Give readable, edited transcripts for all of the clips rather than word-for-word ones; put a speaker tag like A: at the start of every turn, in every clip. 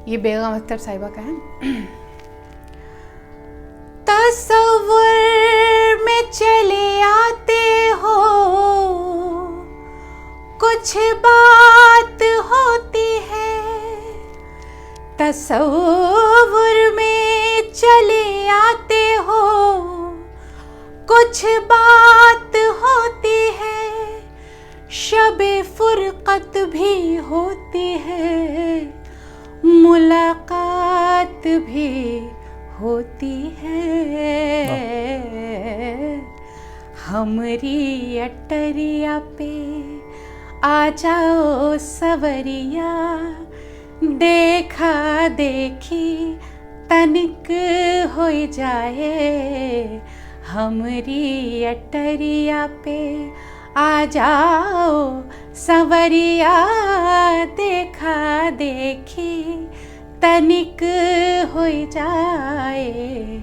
A: ये बेगम अख्तर साहिबा का है। तसव्वुर में चले आते हो, कुछ बात होती है। तसव्वुर में चले आते हो, कुछ बात होती है। शबे फुरकत भी होती है, मुलाकात भी होती है। हमरी अटरिया पे आ जाओ सवरिया, देखा देखी तनिक हो जाए। हमरी अटरिया पे आ जाओ सवरिया, देखा देखी तनिक हो जाए।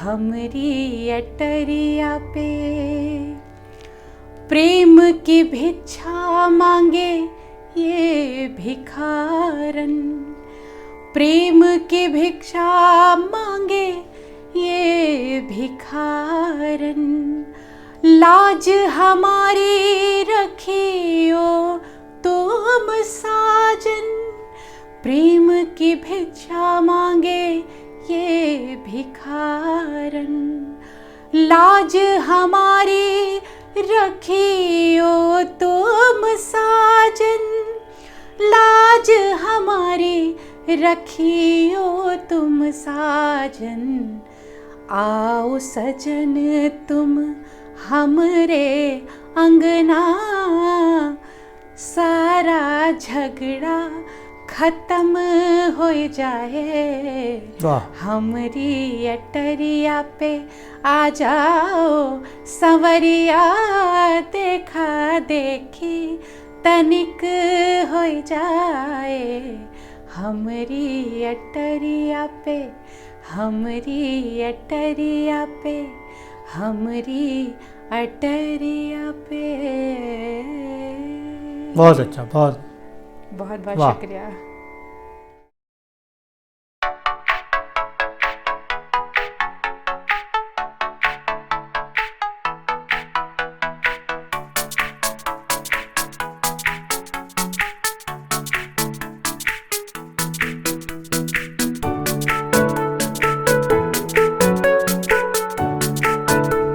A: हमरी अटरिया पे प्रेम की भिक्षा मांगे ये भिखारन, प्रेम की भिक्षा मांगे ये भिखारन। लाज हमारी रखियो तुम साजन, प्रेम की भिक्षा मांगे ये भिखारन। लाज हमारी रखियो तुम साजन, लाज हमारी रखियो तुम साजन। आओ सजन तुम हमरे अंगना, सारा झगड़ा खत्म हो जाए। हमरी अटरिया पे आ जाओ सवरिया, देखा देखी तनिक हो जाए। हमरी अटरिया पे, हमरी अटरिया पे, हमरी अटरिया पे।
B: बहुत अच्छा, बहुत
A: बहुत बहुत शुक्रिया।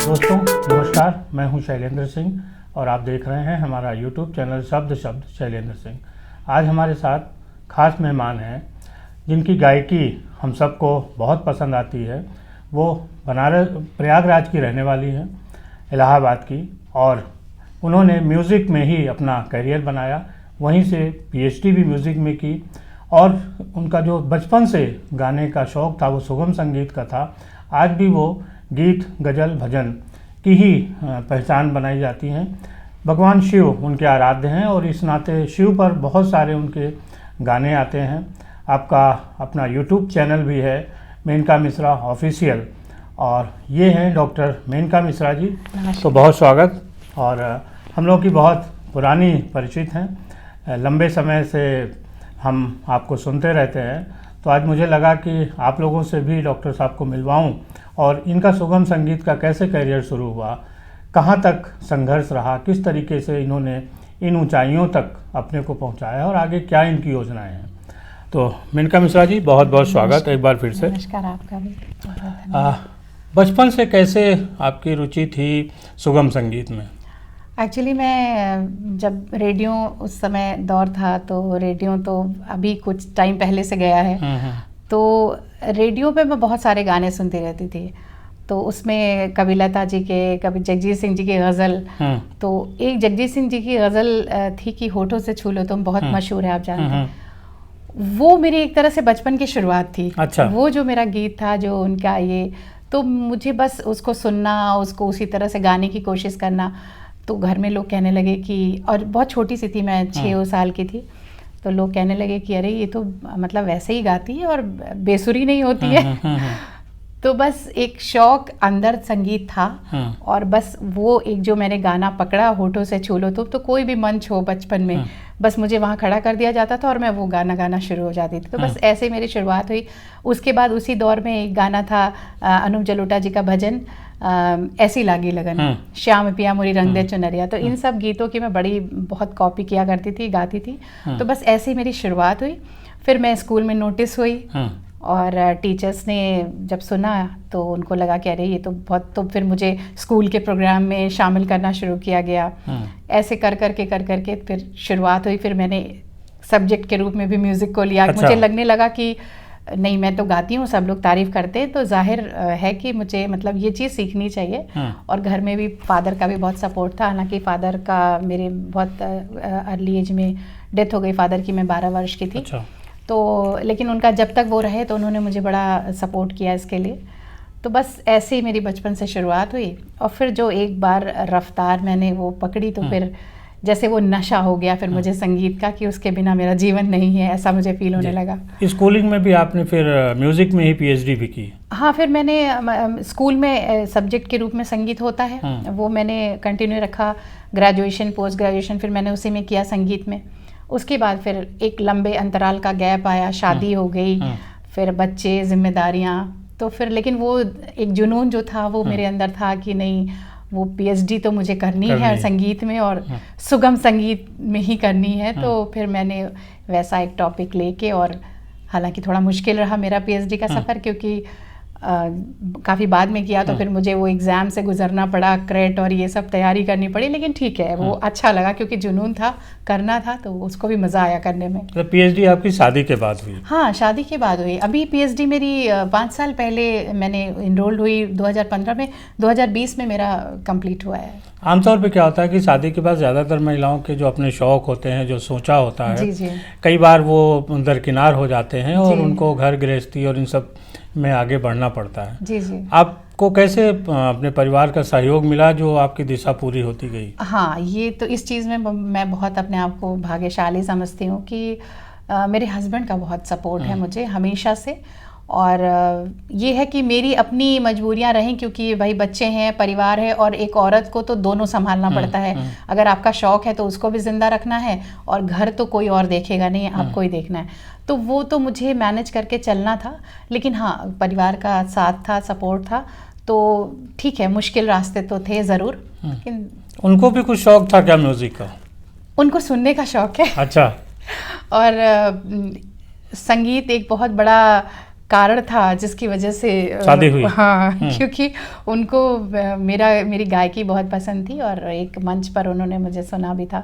B: दोस्तों नमस्कार, मैं हूं शैलेंद्र सिंह और आप देख रहे हैं हमारा YouTube चैनल शब्द शैलेंद्र सिंह। आज हमारे साथ खास मेहमान हैं जिनकी गायकी हम सबको बहुत पसंद आती है। वो प्रयागराज की रहने वाली हैं, इलाहाबाद की, और उन्होंने म्यूज़िक में ही अपना करियर बनाया। वहीं से PhD भी म्यूज़िक में की, और उनका जो बचपन से गाने का शौक़ था वो सुगम संगीत का था। आज भी वो गीत, गज़ल, भजन की ही पहचान बनाई जाती हैं। भगवान शिव उनके आराध्य हैं और इस नाते शिव पर बहुत सारे उनके गाने आते हैं। आपका अपना YouTube चैनल भी है, मेनका मिश्रा ऑफिशियल, और ये हैं डॉक्टर मेनका मिश्रा जी। तो बहुत स्वागत। और हम लोग की बहुत पुरानी परिचित हैं, लंबे समय से हम आपको सुनते रहते हैं। तो आज मुझे लगा कि आप लोगों से भी डॉक्टर साहब को मिलवाऊं और इनका सुगम संगीत का कैसे करियर शुरू हुआ, कहाँ तक संघर्ष रहा, किस तरीके से इन्होंने इन ऊंचाइयों तक अपने को पहुंचाया और आगे क्या इनकी योजनाएं हैं। तो मेनका मिश्रा जी, बहुत बहुत स्वागत एक बार फिर से।
A: नमस्कार आपका भी।
B: बचपन से कैसे आपकी रुचि थी सुगम संगीत में?
A: एक्चुअली मैं जब रेडियो उस समय दौर था, तो रेडियो तो अभी कुछ टाइम पहले से गया है, तो रेडियो पे मैं बहुत सारे गाने सुनती रहती थी। तो उसमें कभी लता जी के, कभी जगजीत सिंह जी की गज़ल। तो एक जगजीत सिंह जी की गज़ल थी कि होठों से छू लो तुम, बहुत मशहूर है, आप जानते हैं। वो मेरी एक तरह से बचपन की शुरुआत थी।
B: अच्छा।
A: वो जो मेरा गीत था, जो उनका ये, तो मुझे बस उसको सुनना, उसको उसी तरह से गाने की कोशिश करना। तो घर में लोग कहने लगे कि, और बहुत छोटी सी थी मैं, 6 साल की थी, तो लोग कहने लगे कि अरे ये तो मतलब वैसे ही गाती है और बेसुरी नहीं होती है। तो बस एक शौक अंदर संगीत था, और बस वो एक जो मैंने गाना पकड़ा, होठों से छू लो तुम, तो कोई भी मंच हो बचपन में, बस मुझे वहाँ खड़ा कर दिया जाता था और मैं वो गाना गाना शुरू हो जाती थी। तो बस ऐसे मेरी शुरुआत हुई। उसके बाद उसी दौर में एक गाना था अनूप जलोटा जी का भजन, ऐसी लागी लगन, श्याम पिया मोरी रंग दे चुनरिया। तो इन सब गीतों की मैं बहुत कॉपी किया करती थी, गाती थी। तो बस ऐसी मेरी शुरुआत हुई। फिर मैं स्कूल में नोटिस हुई और टीचर्स ने जब सुना तो उनको लगा कि अरे ये तो बहुत, तो फिर मुझे स्कूल के प्रोग्राम में शामिल करना शुरू किया गया। ऐसे कर करके फिर शुरुआत हुई। फिर मैंने सब्जेक्ट के रूप में भी म्यूज़िक को लिया। मुझे लगने लगा कि नहीं, मैं तो गाती हूँ, सब लोग तारीफ़ करते हैं, तो जाहिर है कि मुझे मतलब ये चीज़ सीखनी चाहिए। और घर में भी फादर का भी बहुत सपोर्ट था। हालांकि फादर का मेरे बहुत अर्ली एज में डेथ हो गई फादर की, मैं 12 वर्ष की थी। तो लेकिन उनका जब तक वो रहे तो उन्होंने मुझे बड़ा सपोर्ट किया इसके लिए। तो बस ऐसे ही मेरी बचपन से शुरुआत हुई। और फिर जो एक बार रफ्तार मैंने वो पकड़ी तो फिर जैसे वो नशा हो गया फिर मुझे संगीत का, कि उसके बिना मेरा जीवन नहीं है, ऐसा मुझे फील होने लगा।
B: स्कूलिंग में भी आपने फिर म्यूज़िक में ही पीएचडी भी की? हाँ,
A: फिर मैंने स्कूल में सब्जेक्ट के रूप में संगीत होता है, वो मैंने कंटिन्यू रखा। ग्रेजुएशन, पोस्ट ग्रेजुएशन फिर मैंने उसी में किया, संगीत में। उसके बाद फिर एक लंबे अंतराल का गैप आया, शादी हो गई, फिर बच्चे, जिम्मेदारियाँ। तो फिर लेकिन वो एक जुनून जो था वो मेरे अंदर था कि नहीं, वो पीएचडी तो मुझे करनी है संगीत में, और सुगम संगीत में ही करनी है। तो फिर मैंने वैसा एक टॉपिक लेके, और हालांकि थोड़ा मुश्किल रहा मेरा पीएचडी का सफ़र, क्योंकि काफ़ी बाद में किया तो फिर मुझे वो एग्ज़ाम से गुजरना पड़ा, क्रेट और ये सब तैयारी करनी पड़ी। लेकिन ठीक है, वो अच्छा लगा क्योंकि जुनून था, करना था, तो उसको भी मज़ा आया करने में।
B: तो पीएचडी आपकी शादी के बाद हुई?
A: हाँ, शादी के बाद हुई। अभी पीएचडी मेरी 5 साल पहले मैंने इनरोल्ड हुई 2015 में, 2020 में मेरा कंप्लीट हुआ है।
B: आमतौर पे क्या होता है कि शादी के बाद ज़्यादातर महिलाओं के जो अपने शौक़ होते हैं, जो सोचा होता है,
A: जी।
B: कई बार वो दरकिनार हो जाते हैं और उनको घर गृहस्थी और इन सब में आगे बढ़ना पड़ता है।
A: जी।
B: आपको कैसे अपने परिवार का सहयोग मिला जो आपकी दिशा पूरी होती गई?
A: हाँ, ये तो इस चीज़ में मैं बहुत अपने आप को भाग्यशाली समझती हूँ कि मेरे हस्बैंड का बहुत सपोर्ट है मुझे हमेशा से। और ये है कि मेरी अपनी मजबूरियां रहीं, क्योंकि भाई बच्चे हैं, परिवार है, और एक औरत को तो दोनों संभालना पड़ता है। अगर आपका शौक है तो उसको भी जिंदा रखना है, और घर तो कोई और देखेगा नहीं, आपको ही देखना है। तो वो तो मुझे मैनेज करके चलना था। लेकिन हाँ, परिवार का साथ था, सपोर्ट था, तो ठीक है, मुश्किल रास्ते तो थे ज़रूर। लेकिन
B: उनको भी कुछ शौक था क्या म्यूज़िक का?
A: उनको सुनने का शौक है।
B: अच्छा।
A: और संगीत एक बहुत बड़ा कारण था जिसकी वजह से
B: शादी हुई।
A: हाँ, क्योंकि उनको मेरी गायकी बहुत पसंद थी, और एक मंच पर उन्होंने मुझे सुना भी था,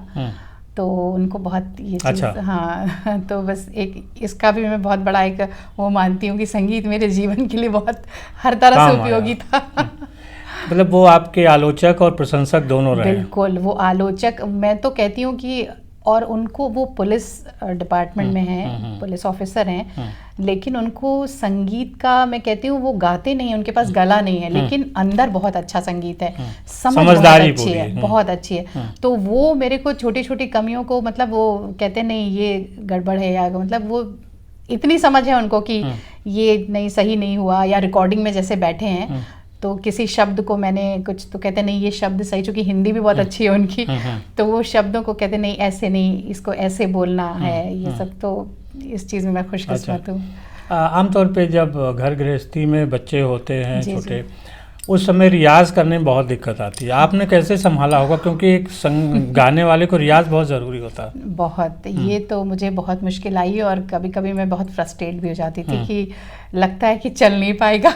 A: तो उनको बहुत ये चीज़।
B: अच्छा।
A: हाँ, तो बस एक इसका भी मैं बहुत बड़ा एक वो मानती हूँ कि संगीत मेरे जीवन के लिए बहुत हर तरह से उपयोगी था।
B: मतलब वो आपके आलोचक और प्रशंसक दोनों रहे?
A: बिल्कुल, वो आलोचक, मैं तो कहती हूँ कि, और उनको, वो पुलिस डिपार्टमेंट में हैं, पुलिस ऑफिसर हैं, लेकिन उनको संगीत का, मैं कहती हूँ, वो गाते नहीं, उनके पास गला नहीं है, लेकिन अंदर बहुत अच्छा संगीत है, समझदारी बहुत अच्छी है, बहुत अच्छी है। तो वो मेरे को छोटी छोटी कमियों को, मतलब वो कहते नहीं ये गड़बड़ है, या मतलब वो इतनी समझ है उनको कि ये नहीं, सही नहीं हुआ, या रिकॉर्डिंग में जैसे बैठे हैं तो किसी शब्द को मैंने कुछ, तो कहते नहीं ये शब्द सही, चूँकि हिंदी भी बहुत अच्छी है उनकी, तो वो शब्दों को कहते नहीं ऐसे नहीं, इसको ऐसे बोलना है, ये सब। तो इस चीज़ में मैं खुशकिस्मत हूँ।
B: आमतौर पे जब घर गृहस्थी में बच्चे होते हैं छोटे, उस समय रियाज करने में बहुत दिक्कत आती है, आपने कैसे संभाला होगा? क्योंकि एक गाने वाले को रियाज बहुत ज़रूरी होता है।
A: बहुत, ये तो मुझे बहुत मुश्किल आई, और कभी कभी मैं बहुत फ्रस्ट्रेट भी हो जाती थी कि लगता है कि चल नहीं पाएगा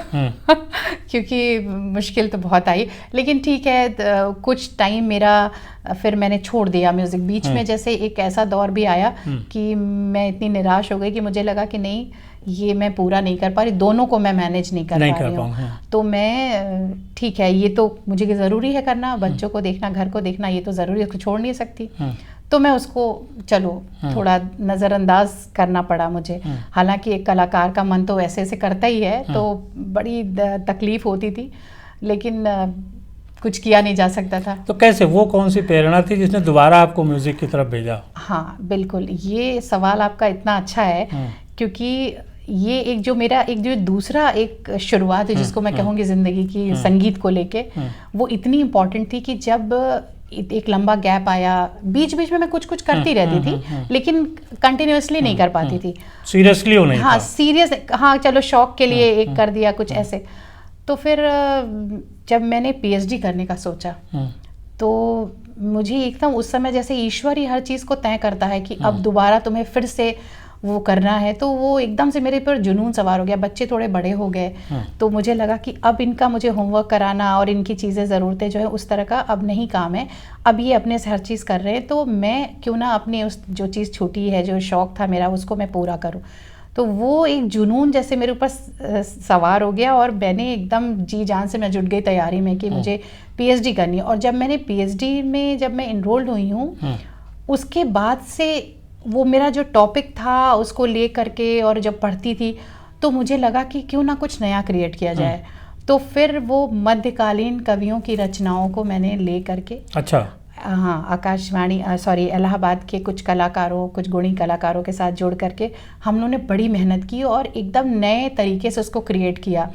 A: क्योंकि मुश्किल तो बहुत आई। लेकिन ठीक है, कुछ टाइम मेरा, फिर मैंने छोड़ दिया म्यूज़िक बीच में। जैसे एक ऐसा दौर भी आया कि मैं इतनी निराश हो गई कि मुझे लगा कि नहीं, ये मैं पूरा नहीं कर पा रही, दोनों को मैं मैनेज नहीं कर पा रही हूँ। तो मैं, ठीक है, ये तो मुझे ज़रूरी है करना, बच्चों को देखना, घर को देखना, ये तो ज़रूरी है, उसको छोड़ नहीं सकती। तो मैं उसको, चलो, थोड़ा नज़रअंदाज करना पड़ा मुझे। हालांकि एक कलाकार का मन तो ऐसे ऐसे करता ही है, तो बड़ी तकलीफ होती थी, लेकिन कुछ किया नहीं जा सकता था।
B: तो कैसे, वो कौन सी प्रेरणा थी जिसने दोबारा आपको म्यूज़िक की तरफ भेजा?
A: हाँ, बिल्कुल, ये सवाल आपका इतना अच्छा है, क्योंकि ये एक जो मेरा एक जो दूसरा एक शुरुआत है जिसको मैं कहूँगी ज़िंदगी की संगीत को लेके, वो इतनी इम्पोर्टेंट थी कि जब एक लंबा गैप आया, बीच बीच में मैं कुछ कुछ करती रहती थी लेकिन कंटिन्यूअसली नहीं कर पाती थी।
B: सीरियसली हो नहीं
A: हाँ,
B: था।
A: सीरियस, हाँ चलो शौक के लिए एक कर दिया कुछ ऐसे। तो फिर जब मैंने पीएचडी करने का सोचा तो मुझे एकदम उस समय जैसे ईश्वर ही हर चीज़ को तय करता है कि अब दोबारा तुम्हें फिर से वो करना है, तो वो एकदम से मेरे पर जुनून सवार हो गया। बच्चे थोड़े बड़े हो गए तो मुझे लगा कि अब इनका मुझे होमवर्क कराना और इनकी चीज़ें ज़रूरतें जो है उस तरह का अब नहीं काम है, अब ये अपने से हर चीज़ कर रहे हैं, तो मैं क्यों ना अपनी उस जो चीज़ छूटी है, जो शौक़ था मेरा, उसको मैं पूरा करूँ। तो वो एक जुनून जैसे मेरे ऊपर सवार हो गया और मैंने एकदम जी जान से मैं जुट गई तैयारी में कि मुझे पीएचडी करनी है। और जब मैंने पीएचडी में जब मैं इनरोल्ड हुई हूँ उसके बाद से वो मेरा जो टॉपिक था उसको ले करके और जब पढ़ती थी तो मुझे लगा कि क्यों ना कुछ नया क्रिएट किया जाए। तो फिर वो मध्यकालीन कवियों की रचनाओं को मैंने ले करके,
B: अच्छा,
A: हाँ, आकाशवाणी इलाहाबाद के कुछ कलाकारों, कुछ गुणी कलाकारों के साथ जोड़ करके हम लोगों ने बड़ी मेहनत की और एकदम नए तरीके से उसको क्रिएट किया।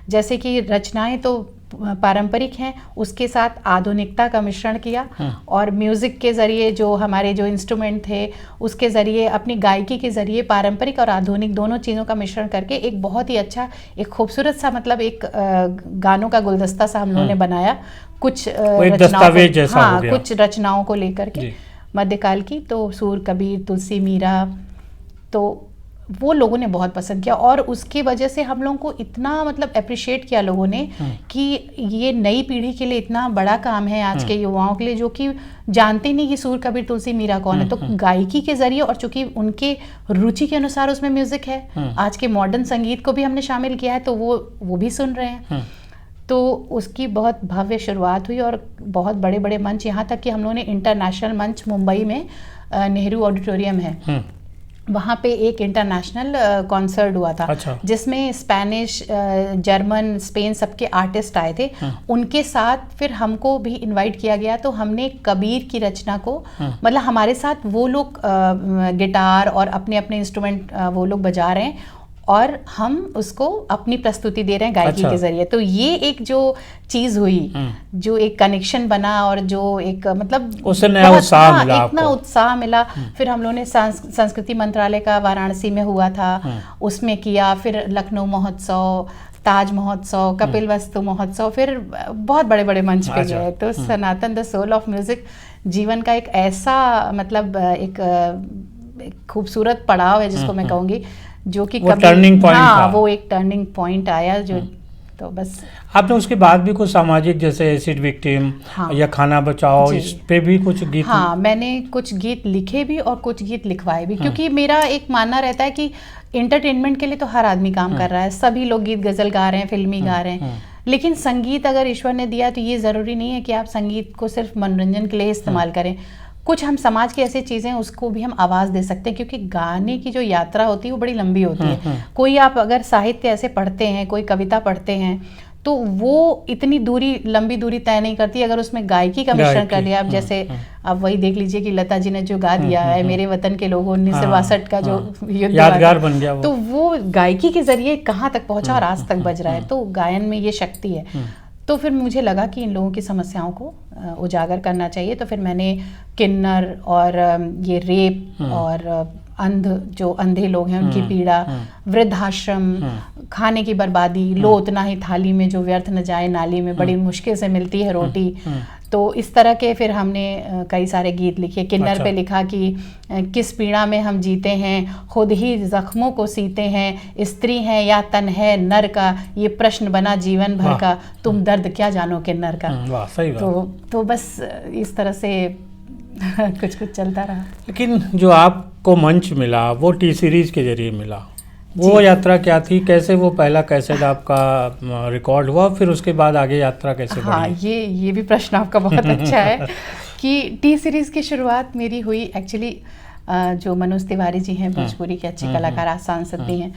A: जैसे कि रचनाएं तो पारंपरिक हैं, उसके साथ आधुनिकता का मिश्रण किया और म्यूज़िक के ज़रिए जो हमारे जो इंस्ट्रूमेंट थे उसके ज़रिए, अपनी गायकी के ज़रिए पारंपरिक और आधुनिक दोनों चीज़ों का मिश्रण करके एक बहुत ही अच्छा, एक खूबसूरत सा, मतलब एक गानों का गुलदस्ता सा हम लोगों ने बनाया। कुछ
B: दस्तावेज जैसा
A: हाँ,
B: हो गया।
A: कुछ रचनाओं को लेकर के मध्यकाल की, तो सूर, कबीर, तुलसी, मीरा, तो वो लोगों ने बहुत पसंद किया और उसकी वजह से हम लोगों को इतना मतलब अप्रिशिएट किया लोगों ने कि ये नई पीढ़ी के लिए इतना बड़ा काम है आज के युवाओं के लिए, जो कि जानते नहीं कि सूर, कबीर, तुलसी, मीरा कौन है। तो गायकी के जरिए और चूंकि उनके रुचि के अनुसार उसमें म्यूजिक है, आज के मॉडर्न संगीत को भी हमने शामिल किया है, तो वो भी सुन रहे हैं। तो उसकी बहुत भव्य शुरुआत हुई और बहुत बड़े बड़े मंच, यहाँ तक कि हम लोगों ने इंटरनेशनल मंच मुंबई में नेहरू ऑडिटोरियम है, वहाँ पे एक इंटरनेशनल कॉन्सर्ट हुआ था।
B: अच्छा। जिसमें
A: स्पेनिश, जर्मन, स्पेन सबके आर्टिस्ट आए थे। उनके साथ फिर हमको भी इनवाइट किया गया, तो हमने कबीर की रचना को, मतलब हमारे साथ वो लोग गिटार और अपने अपने इंस्ट्रूमेंट वो लोग बजा रहे हैं और हम उसको अपनी प्रस्तुति दे रहे हैं गायकी के जरिए। तो ये एक जो चीज हुई, जो एक कनेक्शन बना और जो एक मतलब
B: उससे नया उत्साह मिला,
A: इतना उत्साह मिला। फिर हम लोगों ने संस्कृति मंत्रालय का वाराणसी में हुआ था, उसमें किया। फिर लखनऊ महोत्सव, ताज महोत्सव, कपिल वस्तु महोत्सव, फिर बहुत बड़े बड़े मंच पे गए। तो सनातन द सोल ऑफ म्यूजिक जीवन का एक ऐसा मतलब एक खूबसूरत पड़ाव है जिसको मैं कहूँगी, जो कि
B: कभी टर्निंग पॉइंट था।
A: वो एक टर्निंग पॉइंट आया जो तो बस।
B: आपने उसके बाद भी कुछ सामाजिक, जैसे एसिड विक्टिम या खाना बचाओ, इस पे भी कुछ गीत?
A: हाँ, मैंने कुछ गीत लिखे भी और कुछ गीत लिखवाए भी, क्योंकि मेरा एक मानना रहता है कि इंटरटेनमेंट के लिए तो हर आदमी काम कर रहा है, सभी लोग गीत गजल गा रहे हैं, फिल्मी गा रहे हैं, लेकिन संगीत अगर ईश्वर ने दिया तो ये ज़रूरी नहीं है कि आप संगीत को सिर्फ मनोरंजन के लिए इस्तेमाल करें। कुछ हम समाज की ऐसी चीज़ें उसको भी हम आवाज़ दे सकते हैं, क्योंकि गाने की जो यात्रा होती है वो बड़ी लंबी होती है। कोई आप अगर साहित्य ऐसे पढ़ते हैं, कोई कविता पढ़ते हैं, तो वो इतनी दूरी, लंबी दूरी तय नहीं करती अगर उसमें गायकी का मिश्रण कर दिया। अब जैसे आप वही देख लीजिए कि लता जी ने जो गा दिया है मेरे वतन के लोगों 1962 का जो युद्ध
B: यादगार बन गया वो।
A: तो वो गायकी के जरिए कहाँ तक पहुंचा और आज तक बज रहा है। तो गायन में ये शक्ति है। तो फिर मुझे लगा कि इन लोगों की समस्याओं को उजागर करना चाहिए। तो फिर मैंने किन्नर और ये रेप और जो अंधे लोग हैं उनकी पीड़ा, वृद्धाश्रम, खाने की बर्बादी, लो उतना ही थाली में जो व्यर्थ न जाए नाली में, बड़ी मुश्किल से मिलती है रोटी। तो इस तरह के फिर हमने कई सारे गीत लिखे। किन्नर पे लिखा कि किस पीड़ा में हम जीते हैं, खुद ही जख्मों को सीते हैं, स्त्री है या तन है नर का, ये प्रश्न बना जीवन भर का, तुम दर्द क्या जानो किन्नर का।
B: वाह, सही बात।
A: तो बस इस तरह से कुछ चलता रहा।
B: लेकिन जो आपको मंच मिला वो टी सीरीज के जरिए मिला, वो यात्रा क्या थी? कैसे वो पहला कैसेट आपका रिकॉर्ड हुआ, फिर उसके बाद आगे यात्रा कैसे बढ़ी?
A: हाँ, ये भी प्रश्न आपका बहुत अच्छा है कि टी सीरीज की शुरुआत मेरी हुई एक्चुअली, जो मनोज तिवारी जी हैं, भोजपुरी के अच्छे कलाकार, आज सांसद भी हैं,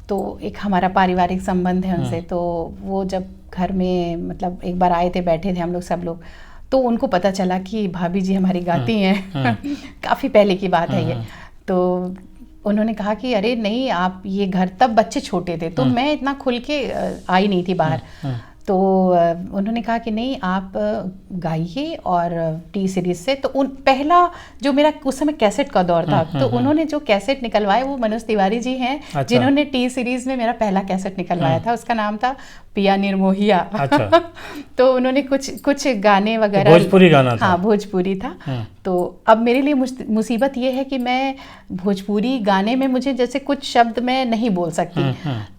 A: तो एक हमारा पारिवारिक संबंध है उनसे। तो वो जब घर में मतलब एक बार आए थे, बैठे थे हम लोग सब लोग, तो उनको पता चला कि भाभी जी हमारी गाती हैं। काफ़ी पहले की बात है ये। तो उन्होंने कहा कि अरे नहीं, आप ये घर, तब बच्चे छोटे थे तो मैं इतना खुल के आई नहीं थी बाहर, तो उन्होंने कहा कि नहीं आप गाइए और टी सीरीज से। तो पहला जो मेरा उस समय कैसेट का दौर था, तो उन्होंने जो कैसेट निकलवाए वो मनोज तिवारी जी हैं।
B: अच्छा।
A: जिन्होंने टी सीरीज में मेरा पहला कैसेट निकलवाया था, उसका नाम था पिया निर्मोहिया।
B: अच्छा।
A: तो उन्होंने कुछ गाने वगैरह,
B: भोजपुरी गाना था।
A: हाँ भोजपुरी था। तो अब मेरे लिए मुसीबत ये है कि मैं भोजपुरी गाने में मुझे जैसे कुछ शब्द मैं नहीं बोल सकती।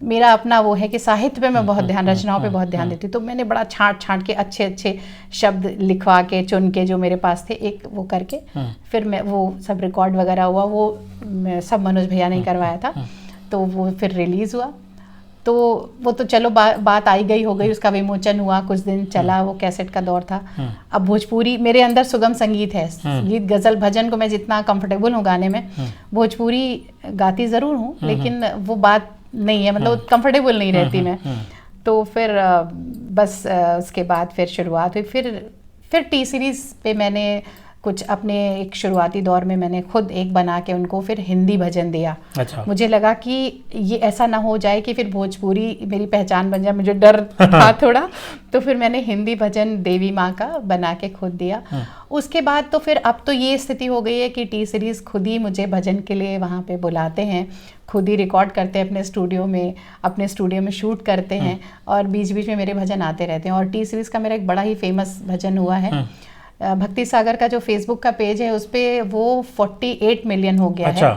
A: मेरा अपना वो है कि साहित्य पे मैं बहुत ध्यान, रचनाओं पे बहुत ध्यान देती। तो मैंने बड़ा छांट के अच्छे अच्छे शब्द लिखवा के चुन के जो मेरे पास थे एक वो करके फिर मैं वो सब रिकॉर्ड वगैरह हुआ, वो सब मनोज भैया ने करवाया था। तो वो फिर रिलीज़ हुआ। तो वो तो चलो बात आई गई हो गई, उसका विमोचन हुआ, कुछ दिन चला, वो कैसेट का दौर था। अब भोजपुरी मेरे अंदर सुगम संगीत है, गीत गज़ल भजन को मैं जितना कंफर्टेबल हूँ गाने में, भोजपुरी गाती ज़रूर हूँ लेकिन वो बात नहीं है, मतलब कंफर्टेबल नहीं रहती मैं। तो फिर बस उसके बाद फिर शुरुआत हुई। फिर टी सीरीज़ पे मैंने कुछ अपने एक शुरुआती दौर में मैंने खुद एक बना के उनको फिर हिंदी भजन दिया।
B: अच्छा।
A: मुझे लगा कि ये ऐसा ना हो जाए कि फिर भोजपुरी मेरी पहचान बन जाए, मुझे डर था थोड़ा। तो फिर मैंने हिंदी भजन देवी माँ का बना के खुद दिया। उसके बाद तो फिर अब तो ये स्थिति हो गई है कि टी सीरीज़ खुद ही मुझे भजन के लिए वहाँ पे बुलाते हैं, खुद ही रिकॉर्ड करते हैं अपने स्टूडियो में शूट करते हैं और बीच बीच में मेरे भजन आते रहते हैं। और टी सीरीज़ का मेरा एक बड़ा ही फेमस भजन हुआ है, भक्ति सागर का जो फेसबुक का पेज है उस पे वो 48 मिलियन हो गया है।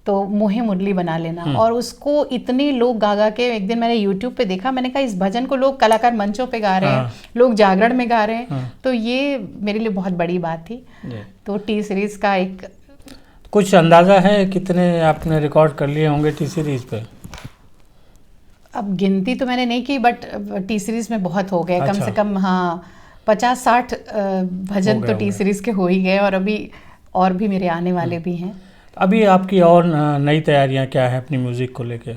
A: तो मोहे मुरली बना लेना, और उसको इतने लोग गा के, एक दिन मैंने यूट्यूब पे देखा, मैंने कहा इस भजन को लोग कलाकार मंचों पे गा रहे हैं, लोग जागरण में गा रहे हैं। तो ये मेरे लिए बहुत बड़ी बात थी। तो टी सीरीज़ का एक
B: कुछ अंदाज़ा है कितने आपने रिकॉर्ड कर लिए होंगे टी सीरीज़ पे?
A: अब गिनती तो मैंने नहीं की, बट टी सीरीज़ में बहुत हो गए। कम से कम 50-60 भजन तो टी सीरीज़ के हो ही गए, और अभी और भी मेरे आने वाले भी हैं।
B: अभी आपकी और नई तैयारियां क्या है अपनी म्यूज़िक को लेके?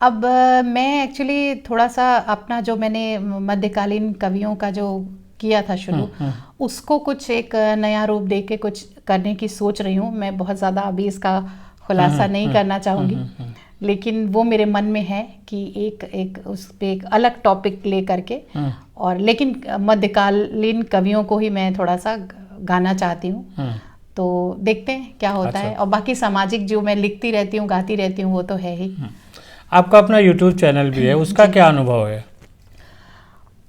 A: अब मैं एक्चुअली थोड़ा सा अपना जो मैंने मध्यकालीन कवियों का जो किया था शुरू, उसको कुछ एक नया रूप दे के कुछ करने की सोच रही हूँ। मैं बहुत ज़्यादा अभी इसका खुलासा नहीं करना चाहूँगी, लेकिन वो मेरे मन में है कि एक उस पे एक अलग टॉपिक ले करके, और लेकिन मध्यकालीन कवियों को ही मैं थोड़ा सा गाना चाहती हूँ। तो देखते हैं क्या होता है। और बाकी सामाजिक जो मैं लिखती रहती हूँ, गाती रहती हूँ, वो तो है ही।
B: आपका अपना यूट्यूब चैनल भी है, उसका क्या अनुभव है?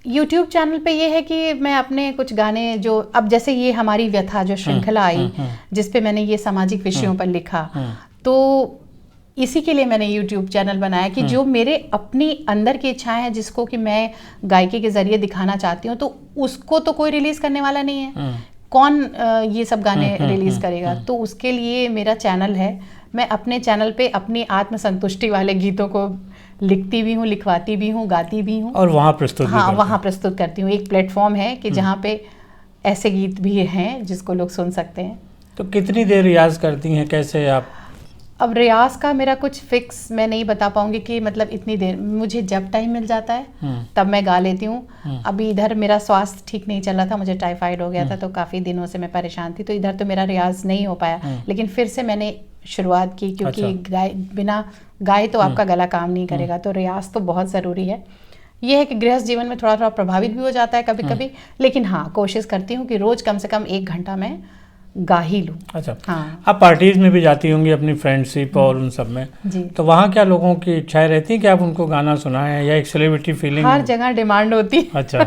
A: यूट्यूब चैनल पे ये है कि मैं अपने कुछ गाने जो, अब जैसे ये हमारी व्यथा जो श्रृंखला आई जिसपे मैंने ये सामाजिक विषयों पर लिखा, तो इसी के लिए मैंने यूट्यूब चैनल बनाया कि जो मेरे अपनी अंदर की इच्छाएं हैं, जिसको कि मैं गायकी के जरिए दिखाना चाहती हूँ, तो उसको तो कोई रिलीज करने वाला नहीं है। कौन ये सब गाने रिलीज करेगा? तो उसके लिए मेरा चैनल है। मैं अपने चैनल पे अपनी आत्मसंतुष्टि वाले गीतों को लिखती भी हूँ, लिखवाती भी हूँ, गाती भी हूँ,
B: और वहाँ प्रस्तुत
A: वहाँ प्रस्तुत करती हूँ। एक प्लेटफॉर्म है कि जहाँ पे ऐसे गीत भी हैं जिसको लोग सुन सकते हैं।
B: तो कितनी देर रियाज करती हैं, कैसे आप?
A: अब रियाज का मेरा कुछ फिक्स मैं नहीं बता पाऊंगी कि मतलब इतनी देर, मुझे जब टाइम मिल जाता है तब मैं गा लेती हूँ। अभी इधर मेरा स्वास्थ्य ठीक नहीं चल रहा था, मुझे टाइफाइड हो गया था, तो काफ़ी दिनों से मैं परेशान थी, तो इधर तो मेरा रियाज नहीं हो पाया। लेकिन फिर से मैंने शुरुआत की, क्योंकि बिना गाए तो आपका गला काम नहीं करेगा, तो रियाज तो बहुत ज़रूरी है। ये है कि गृहस्थ जीवन में थोड़ा थोड़ा प्रभावित भी हो जाता है कभी कभी, लेकिन हाँ कोशिश करती हूँ कि रोज़ कम से कम 1 घंटा मैं गा ही लूँ।
B: अच्छा, हाँ। आप पार्टीज में भी जाती होंगी अपनी फ्रेंडशिप और उन सब में
A: जी,
B: तो वहाँ क्या लोगों की इच्छाएं रहती हैं कि आप उनको गाना सुनाएं, या एक सेलिब्रिटी फीलिंग?
A: हर जगह डिमांड होती है।
B: अच्छा।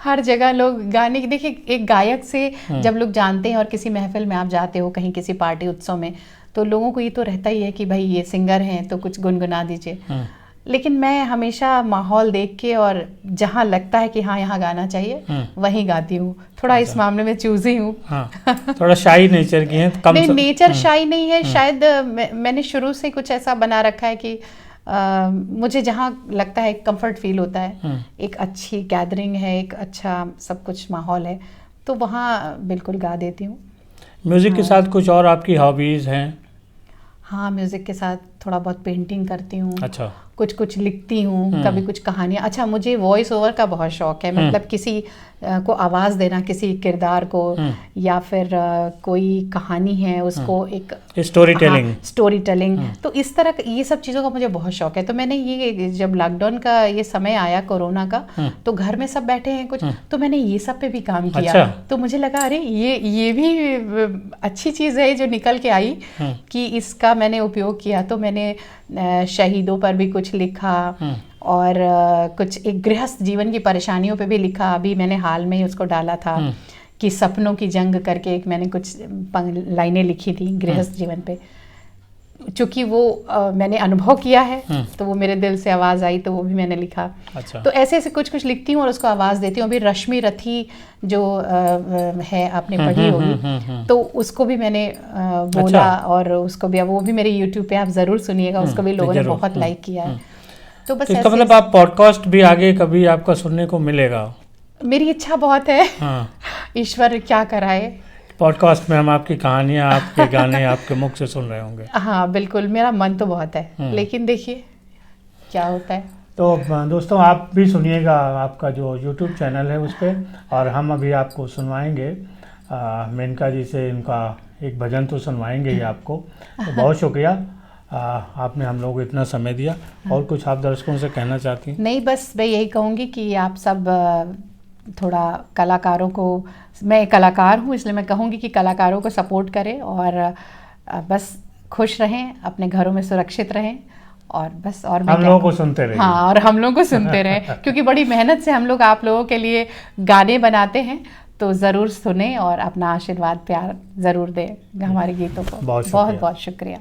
A: हर जगह लोग गाने की, देखिए एक गायक से जब लोग जानते हैं और किसी महफिल में आप जाते हो, कहीं किसी पार्टी उत्सव में, तो लोगों को ये तो रहता ही है कि भाई ये सिंगर हैं तो कुछ गुनगुना दीजिए। लेकिन मैं हमेशा माहौल देख के और जहाँ लगता है कि हाँ यहाँ गाना चाहिए वहीं गाती हूँ। थोड़ा इस मामले में चूजी हूँ।
B: हाँ, थोड़ा शाई नेचर की है।
A: नहीं, नेचर शाई नहीं है, शायद मैंने शुरू से कुछ ऐसा बना रखा है कि मुझे जहाँ लगता है कंफर्ट फील होता है, एक अच्छी गैदरिंग है, एक अच्छा सब कुछ माहौल है, तो वहाँ बिल्कुल गा देती हूँ।
B: म्यूजिक के साथ कुछ और आपकी हॉबीज हैं?
A: हाँ, म्यूज़िक के साथ थोड़ा बहुत पेंटिंग करती हूँ।
B: अच्छा।
A: कुछ कुछ लिखती हूँ, कभी कुछ कहानियाँ। अच्छा, मुझे वॉइस ओवर का बहुत शौक है, मतलब किसी को आवाज़ देना, किसी किरदार को, या फिर कोई कहानी है उसको एक स्टोरी टेलिंग। तो इस तरह ये सब चीज़ों का मुझे बहुत शौक है। तो मैंने ये जब लॉकडाउन का ये समय आया कोरोना का, तो घर में सब बैठे हैं कुछ, तो मैंने ये सब पे भी काम किया।
B: अच्छा।
A: तो मुझे लगा अरे ये भी अच्छी चीज़ है जो निकल के आई, कि इसका मैंने उपयोग किया। तो मैंने शहीदों पर भी कुछ लिखा, और कुछ एक गृहस्थ जीवन की परेशानियों पे भी लिखा। अभी मैंने हाल में ही उसको डाला था कि सपनों की जंग करके एक मैंने कुछ लाइनें लिखी थी गृहस्थ जीवन पे, चूँकि वो मैंने अनुभव किया है, तो वो मेरे दिल से आवाज़ आई, तो वो भी मैंने लिखा।
B: अच्छा।
A: तो ऐसे ऐसे कुछ कुछ लिखती हूँ और उसको आवाज़ देती हूँ। अभी रश्मि रथी जो है, आपने पढ़ी होगी, तो उसको भी मैंने बोला। अच्छा। और उसको भी, वो भी मेरे यूट्यूब पे आप ज़रूर सुनिएगा, उसको भी लोगों ने बहुत लाइक किया है। तो बस
B: इसका मतलब आप पॉडकास्ट भी आगे कभी आपका सुनने को मिलेगा?
A: मेरी इच्छा बहुत है। ईश्वर क्या कराए।
B: पॉडकास्ट में हम आपकी कहानियाँ, आपके गाने आपके मुख से सुन रहे होंगे।
A: हाँ बिल्कुल, मेरा मन तो बहुत है, लेकिन देखिए क्या होता है।
B: तो दोस्तों, आप भी सुनिएगा आपका जो YouTube चैनल है उस पर, और हम अभी आपको सुनवाएंगे मेनका जी से इनका एक भजन तो सुनवाएंगे ही आपको। तो बहुत शुक्रिया, आपने हम लोगों को इतना समय दिया। और कुछ आप दर्शकों से कहना चाहती हैं?
A: नहीं, बस मैं यही कहूँगी कि आप सब थोड़ा कलाकारों को, मैं एक कलाकार हूँ इसलिए मैं कहूँगी कि कलाकारों को सपोर्ट करें, और बस खुश रहें, अपने घरों में सुरक्षित रहें, और बस। और
B: हम लोगों को सुनते रहें।
A: हाँ, और हम लोगों को सुनते रहें, क्योंकि बड़ी मेहनत से हम लोग आप लोगों के लिए गाने बनाते हैं। तो ज़रूर सुने और अपना आशीर्वाद प्यार ज़रूर दें हमारे गीतों को। बहुत बहुत शुक्रिया।